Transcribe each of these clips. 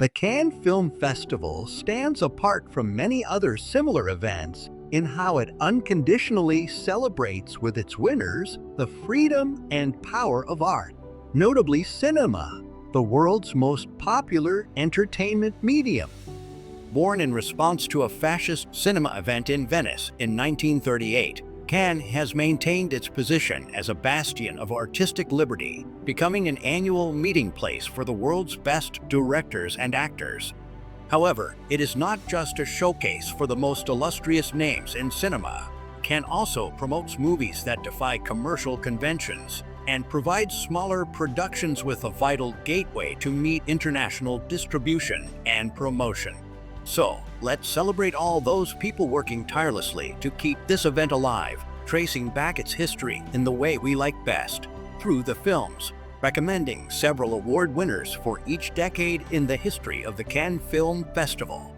The Cannes Film Festival stands apart from many other similar events in how it unconditionally celebrates with its winners the freedom and power of art, notably cinema, the world's most popular entertainment medium. Born in response to a fascist cinema event in Venice in 1938, Cannes has maintained its position as a bastion of artistic liberty, becoming an annual meeting place for the world's best directors and actors. However, it is not just a showcase for the most illustrious names in cinema. Cannes also promotes movies that defy commercial conventions and provides smaller productions with a vital gateway to meet international distribution and promotion. So, let's celebrate all those people working tirelessly to keep this event alive, tracing back its history in the way we like best, through the films, recommending several award winners for each decade in the history of the Cannes Film Festival.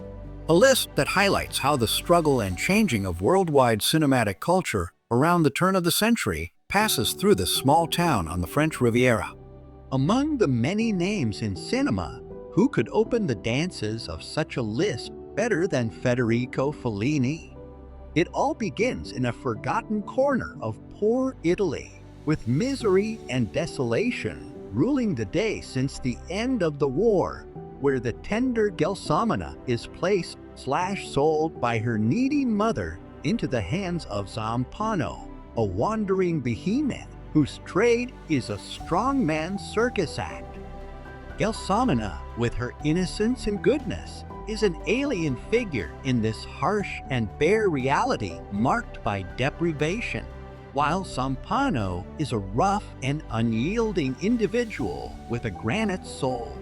A list that highlights how the struggle and changing of worldwide cinematic culture around the turn of the century passes through this small town on the French Riviera. Among the many names in cinema, who could open the dances of such a list better than Federico Fellini? It all begins in a forgotten corner of poor Italy, with misery and desolation ruling the day since the end of the war, where the tender Gelsomina is placed/sold by her needy mother into the hands of Zampano, a wandering behemoth whose trade is a strongman circus act. Gelsomina, with her innocence and goodness, is an alien figure in this harsh and bare reality marked by deprivation, while Zampano is a rough and unyielding individual with a granite soul.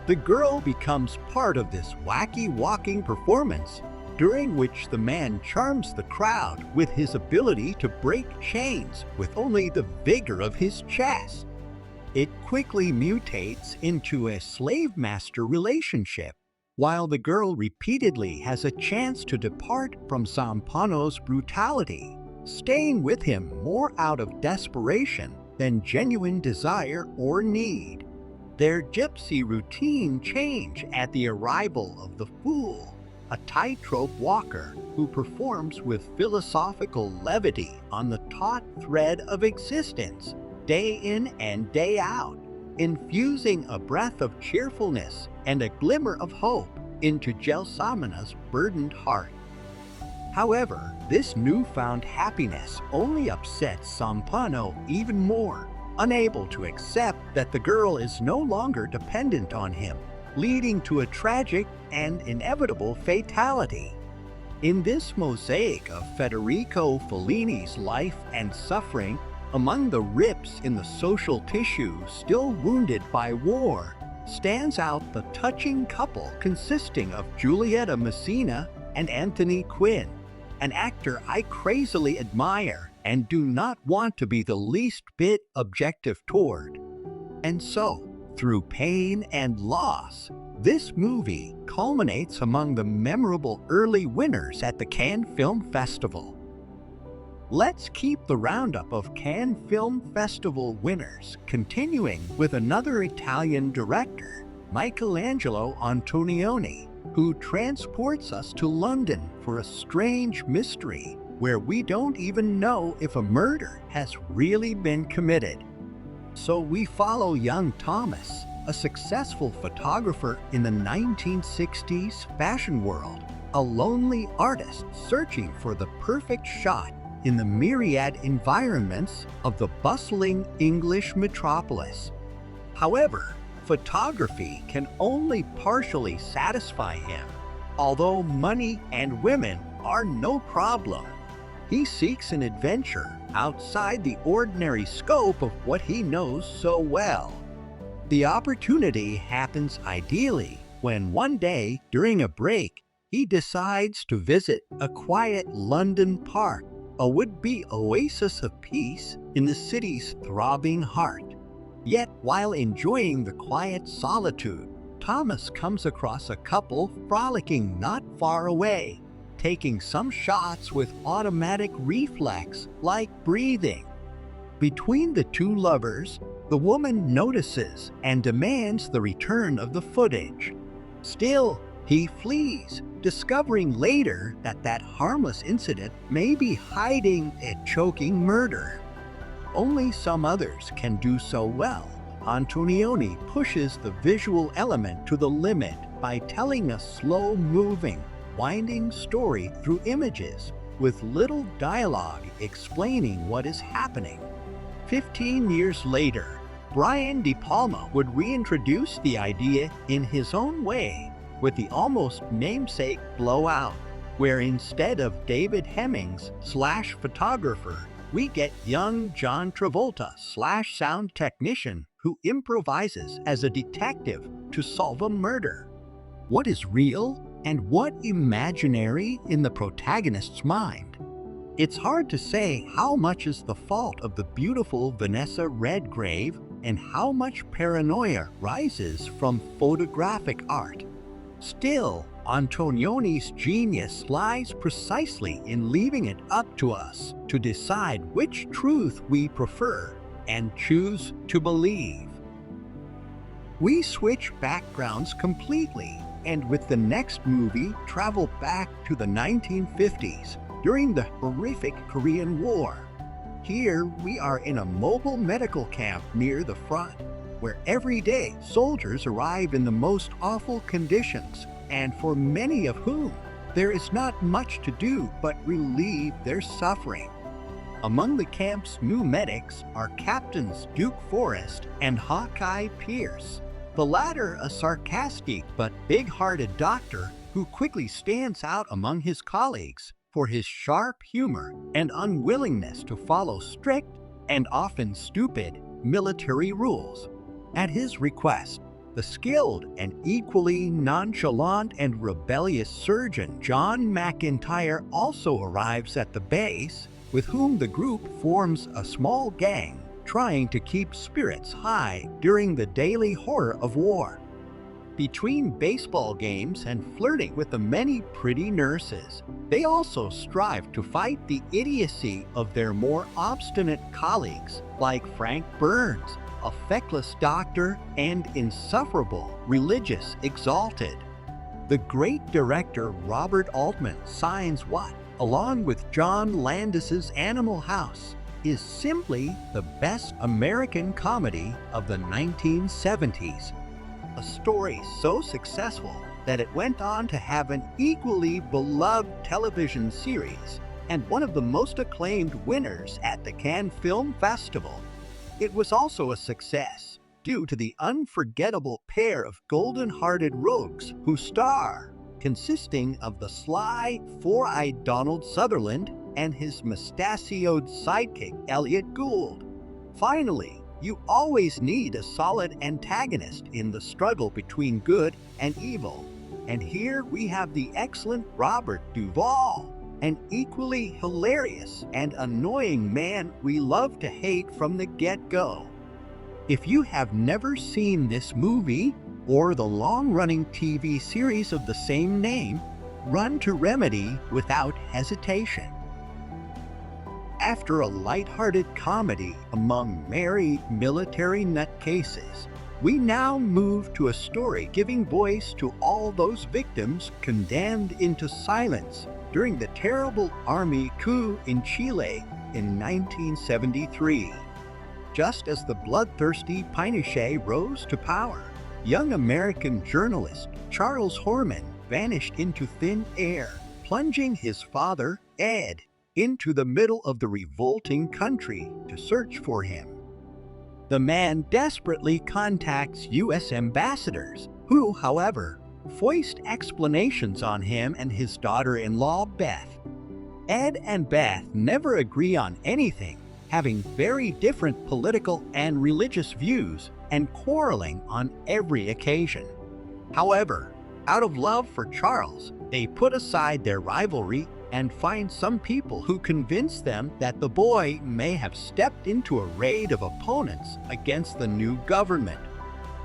The girl becomes part of this wacky walking performance, during which the man charms the crowd with his ability to break chains with only the vigor of his chest. It quickly mutates into a slave-master relationship, while the girl repeatedly has a chance to depart from Zampano's brutality, staying with him more out of desperation than genuine desire or need. Their gypsy routine change at the arrival of the fool, a tightrope walker who performs with philosophical levity on the taut thread of existence, day in and day out, infusing a breath of cheerfulness and a glimmer of hope into Gelsomina's burdened heart. However, this newfound happiness only upsets Zampano even more, unable to accept that the girl is no longer dependent on him, leading to a tragic and inevitable fatality. In this mosaic of Federico Fellini's life and suffering, among the rips in the social tissue still wounded by war, stands out the touching couple consisting of Giulietta Messina and Anthony Quinn, an actor I crazily admire and do not want to be the least bit objective toward. And so, through pain and loss, this movie culminates among the memorable early winners at the Cannes Film Festival. Let's keep the roundup of Cannes Film Festival winners continuing with another Italian director, Michelangelo Antonioni, who transports us to London for a strange mystery where we don't even know if a murder has really been committed. So we follow young Thomas, a successful photographer in the 1960s fashion world, a lonely artist searching for the perfect shot in the myriad environments of the bustling English metropolis. However, photography can only partially satisfy him. Although money and women are no problem, he seeks an adventure outside the ordinary scope of what he knows so well. The opportunity happens ideally when one day, during a break, he decides to visit a quiet London park, a would-be oasis of peace in the city's throbbing heart. Yet, while enjoying the quiet solitude, Thomas comes across a couple frolicking not far away, taking some shots with automatic reflex like breathing. Between the two lovers, the woman notices and demands the return of the footage. Still, he flees, discovering later that that harmless incident may be hiding a choking murder. Only some others can do so well. Antonioni pushes the visual element to the limit by telling a slow-moving, winding story through images, with little dialogue explaining what is happening. 15 years later, Brian De Palma would reintroduce the idea in his own way with the almost namesake Blowout, where instead of David Hemmings / photographer, we get young John Travolta / sound technician who improvises as a detective to solve a murder. What is real and what imaginary in the protagonist's mind? It's hard to say how much is the fault of the beautiful Vanessa Redgrave and how much paranoia rises from photographic art. Still, Antonioni's genius lies precisely in leaving it up to us to decide which truth we prefer and choose to believe. We switch backgrounds completely, and with the next movie travel back to the 1950s during the horrific Korean War. Here we are in a mobile medical camp near the front, where every day soldiers arrive in the most awful conditions, and for many of whom there is not much to do but relieve their suffering. Among the camp's new medics are Captains Duke Forrest and Hawkeye Pierce, the latter a sarcastic but big-hearted doctor who quickly stands out among his colleagues for his sharp humor and unwillingness to follow strict and often stupid military rules. At his request, the skilled and equally nonchalant and rebellious surgeon John McIntyre also arrives at the base, with whom the group forms a small gang trying to keep spirits high during the daily horror of war. Between baseball games and flirting with the many pretty nurses, they also strive to fight the idiocy of their more obstinate colleagues like Frank Burns, a feckless doctor and insufferable religious exalted. The great director Robert Altman signs what, along with John Landis's Animal House, is simply the best American comedy of the 1970s. A story so successful that it went on to have an equally beloved television series and one of the most acclaimed winners at the Cannes Film Festival. It was also a success due to the unforgettable pair of golden-hearted rogues who star, consisting of the sly, four-eyed Donald Sutherland and his mustachioed sidekick Elliot Gould. Finally, you always need a solid antagonist in the struggle between good and evil. And here we have the excellent Robert Duvall, an equally hilarious and annoying man we love to hate from the get-go. If you have never seen this movie or the long-running TV series of the same name, run to Remedy without hesitation. After a light-hearted comedy among merry military nutcases, we now move to a story giving voice to all those victims condemned into silence during the terrible army coup in Chile in 1973. Just as the bloodthirsty Pinochet rose to power, young American journalist Charles Horman vanished into thin air, plunging his father, Ed, into the middle of the revolting country to search for him. The man desperately contacts U.S. ambassadors, who, however, foist explanations on him and his daughter-in-law, Beth. Ed and Beth never agree on anything, having very different political and religious views and quarreling on every occasion. However, out of love for Charles, they put aside their rivalry and find some people who convince them that the boy may have stepped into a raid of opponents against the new government.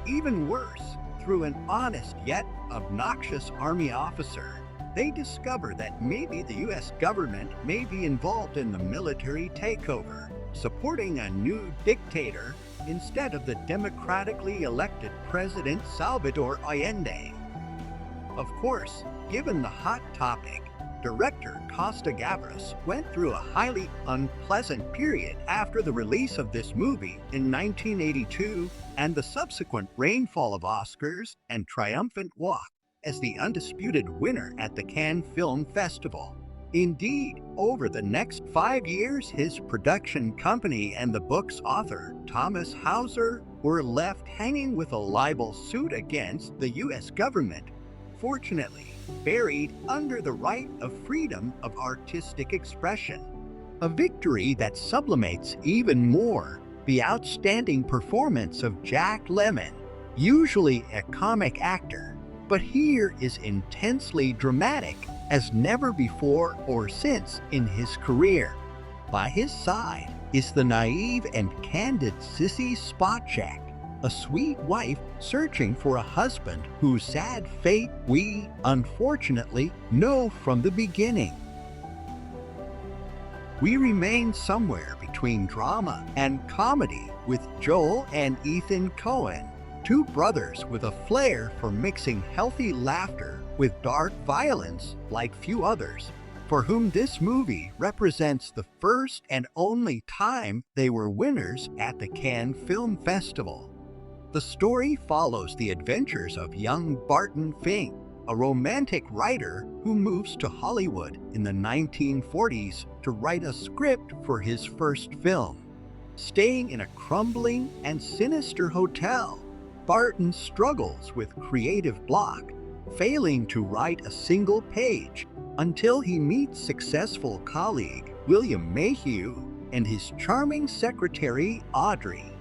Even worse, through an honest yet obnoxious army officer, they discover that maybe the U.S. government may be involved in the military takeover, supporting a new dictator instead of the democratically elected President Salvador Allende. Of course, given the hot topic, director Costa Gavras went through a highly unpleasant period after the release of this movie in 1982 and the subsequent rainfall of Oscars and triumphant walk as the undisputed winner at the Cannes Film Festival. Indeed, over the next 5 years, his production company and the book's author, Thomas Hauser, were left hanging with a libel suit against the U.S. government. Fortunately, buried under the right of freedom of artistic expression. A victory that sublimates even more the outstanding performance of Jack Lemmon, usually a comic actor, but here is intensely dramatic as never before or since in his career. By his side is the naive and candid Sissy Spacek, a sweet wife searching for a husband whose sad fate we, unfortunately, know from the beginning. We remain somewhere between drama and comedy with Joel and Ethan Coen, two brothers with a flair for mixing healthy laughter with dark violence like few others, for whom this movie represents the first and only time they were winners at the Cannes Film Festival. The story follows the adventures of young Barton Fink, a romantic writer who moves to Hollywood in the 1940s to write a script for his first film. Staying in a crumbling and sinister hotel, Barton struggles with creative block, failing to write a single page until he meets successful colleague William Mayhew and his charming secretary Audrey.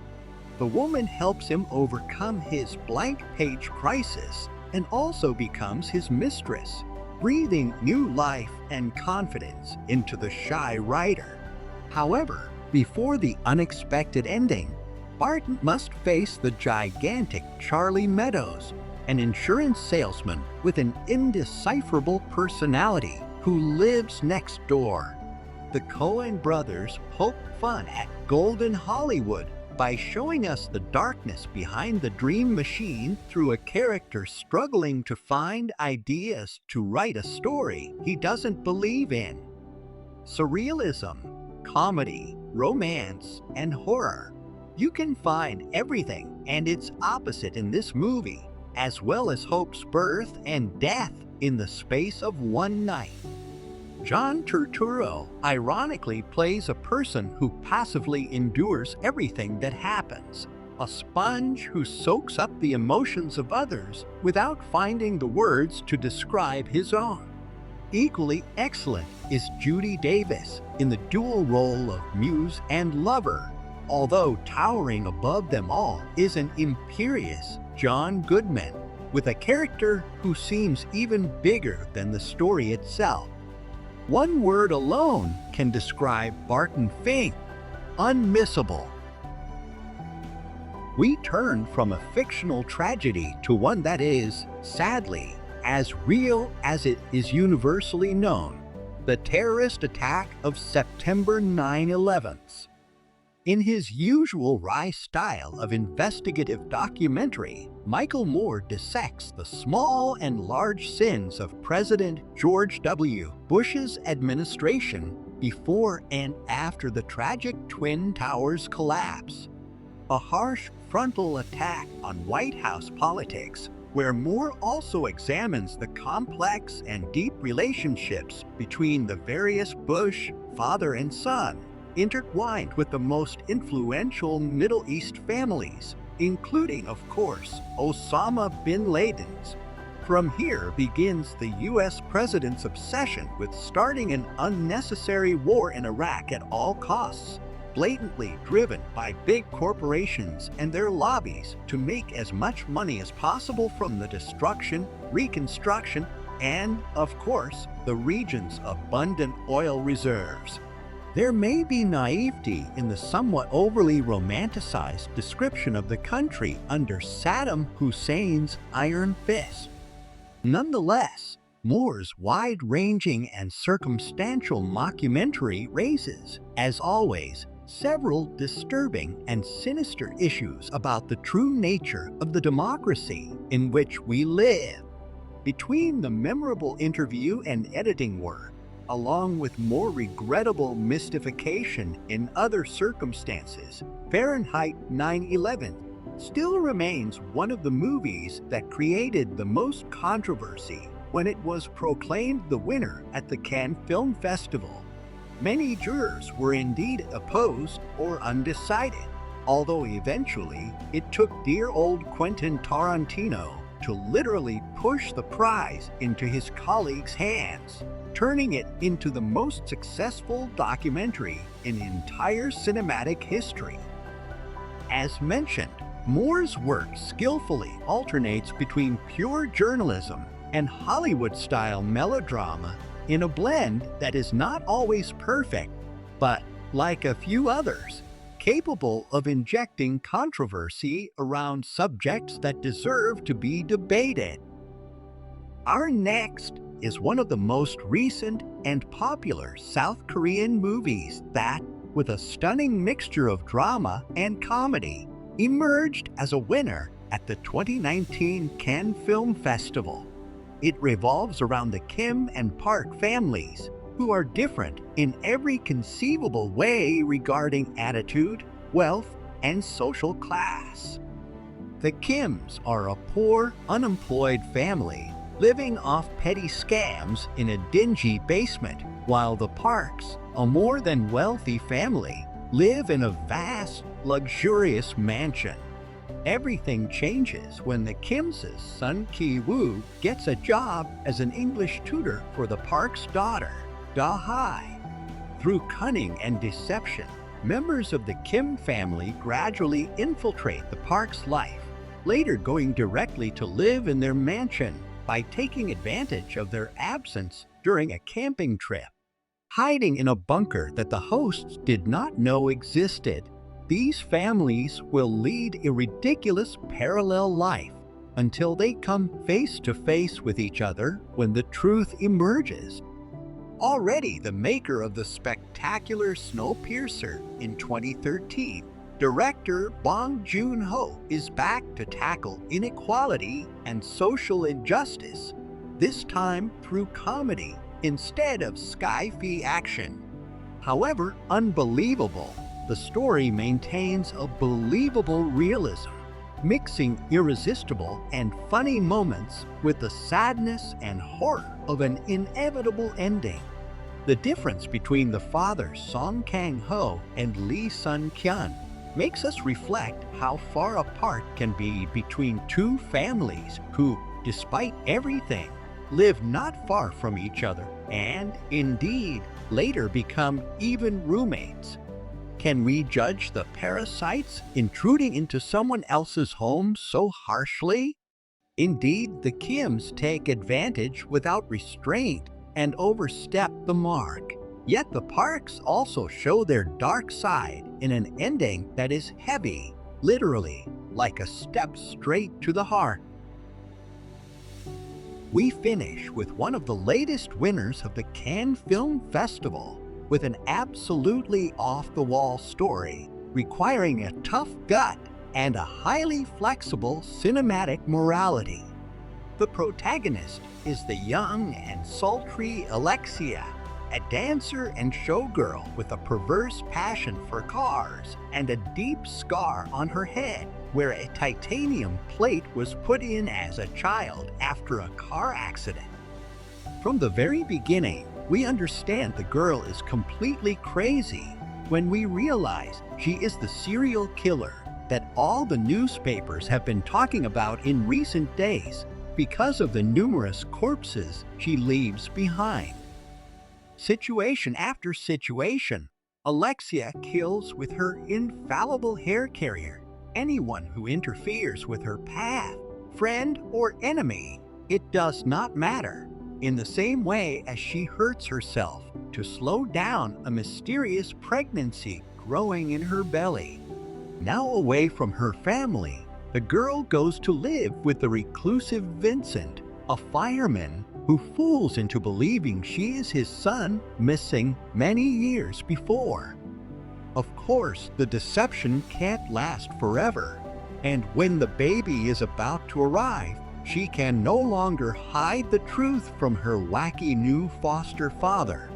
The woman helps him overcome his blank page crisis and also becomes his mistress, breathing new life and confidence into the shy writer. However, before the unexpected ending, Barton must face the gigantic Charlie Meadows, an insurance salesman with an indecipherable personality who lives next door. The Coen brothers poke fun at Golden Hollywood by showing us the darkness behind the dream machine through a character struggling to find ideas to write a story he doesn't believe in. Surrealism, comedy, romance, and horror. You can find everything and its opposite in this movie, as well as hope's birth and death in the space of one night. John Turturro ironically plays a person who passively endures everything that happens, a sponge who soaks up the emotions of others without finding the words to describe his own. Equally excellent is Judy Davis in the dual role of muse and lover, although towering above them all is an imperious John Goodman, with a character who seems even bigger than the story itself. One word alone can describe Barton Fink: unmissable. We turn from a fictional tragedy to one that is, sadly, as real as it is universally known: the terrorist attack of September 9/11. In his usual wry style of investigative documentary, Michael Moore dissects the small and large sins of President George W. Bush's administration before and after the tragic Twin Towers collapse. A harsh frontal attack on White House politics, where Moore also examines the complex and deep relationships between the various Bush father and son, intertwined with the most influential Middle East families, including, of course, Osama bin Laden's. From here begins the U.S. president's obsession with starting an unnecessary war in Iraq at all costs, blatantly driven by big corporations and their lobbies to make as much money as possible from the destruction, reconstruction, and, of course, the region's abundant oil reserves. There may be naivety in the somewhat overly romanticized description of the country under Saddam Hussein's iron fist. Nonetheless, Moore's wide-ranging and circumstantial mockumentary raises, as always, several disturbing and sinister issues about the true nature of the democracy in which we live. Between the memorable interview and editing work, along with more regrettable mystification in other circumstances, Fahrenheit 9/11 still remains one of the movies that created the most controversy when it was proclaimed the winner at the Cannes Film Festival. Many jurors were indeed opposed or undecided, although eventually it took dear old Quentin Tarantino to literally push the prize into his colleagues' hands, turning it into the most successful documentary in entire cinematic history. As mentioned, Moore's work skillfully alternates between pure journalism and Hollywood-style melodrama in a blend that is not always perfect, but, like a few others, capable of injecting controversy around subjects that deserve to be debated. Our next is one of the most recent and popular South Korean movies that, with a stunning mixture of drama and comedy, emerged as a winner at the 2019 Cannes Film Festival. It revolves around the Kim and Park families, who are different in every conceivable way regarding attitude, wealth, and social class. The Kims are a poor, unemployed family living off petty scams in a dingy basement, while the Parks, a more than wealthy family, live in a vast, luxurious mansion. Everything changes when the Kims' son Ki-woo gets a job as an English tutor for the Park's daughter, Da-hai. Through cunning and deception, members of the Kim family gradually infiltrate the Park's life, later going directly to live in their mansion by taking advantage of their absence during a camping trip. Hiding in a bunker that the hosts did not know existed, these families will lead a ridiculous parallel life until they come face to face with each other when the truth emerges. Already the maker of the spectacular Snowpiercer in 2013, director Bong Joon-ho is back to tackle inequality and social injustice, this time through comedy instead of sci-fi action. However unbelievable, the story maintains a believable realism, mixing irresistible and funny moments with the sadness and horror of an inevitable ending. The difference between the fathers Song Kang-ho and Lee Sun-kyun makes us reflect how far apart can be between two families who, despite everything, live not far from each other and, indeed, later become even roommates. Can we judge the parasites intruding into someone else's home so harshly? Indeed, the Kims take advantage without restraint and overstep the mark. Yet the Parks also show their dark side in an ending that is heavy, literally, like a step straight to the heart. We finish with one of the latest winners of the Cannes Film Festival, with an absolutely off-the-wall story requiring a tough gut and a highly flexible cinematic morality. The protagonist is the young and sultry Alexia, a dancer and showgirl with a perverse passion for cars and a deep scar on her head where a titanium plate was put in as a child after a car accident. From the very beginning, we understand the girl is completely crazy when we realize she is the serial killer that all the newspapers have been talking about in recent days because of the numerous corpses she leaves behind. Situation after situation, Alexia kills with her infallible hair carrier anyone who interferes with her path, friend or enemy. It does not matter. In the same way as she hurts herself to slow down a mysterious pregnancy growing in her belly. Now away from her family, the girl goes to live with the reclusive Vincent, a fireman who fools into believing she is his son missing many years before. Of course, the deception can't last forever, and when the baby is about to arrive, She can no longer hide the truth from her wacky new foster father.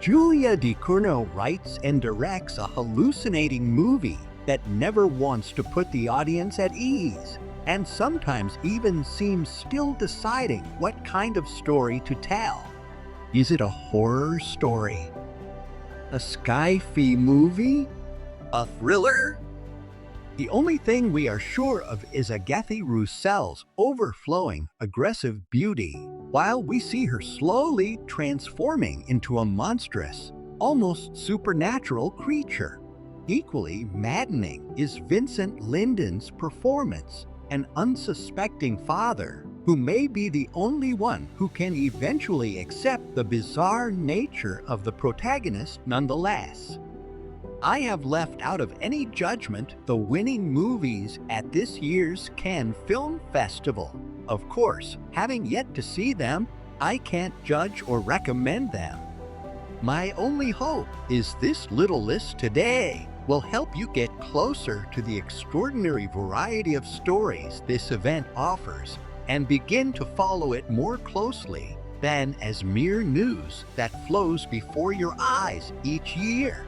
Julia DiCurno writes and directs a hallucinating movie that never wants to put the audience at ease, and sometimes even seems still deciding what kind of story to tell. Is it a horror story? A sci-fi movie? A thriller? The only thing we are sure of is Agatha Russell's overflowing, aggressive beauty, while we see her slowly transforming into a monstrous, almost supernatural creature. Equally maddening is Vincent Linden's performance, an unsuspecting father who may be the only one who can eventually accept the bizarre nature of the protagonist nonetheless. I have left out of any judgment the winning movies at this year's Cannes Film Festival. Of course, having yet to see them, I can't judge or recommend them. My only hope is this little list today will help you get closer to the extraordinary variety of stories this event offers and begin to follow it more closely than as mere news that flows before your eyes each year.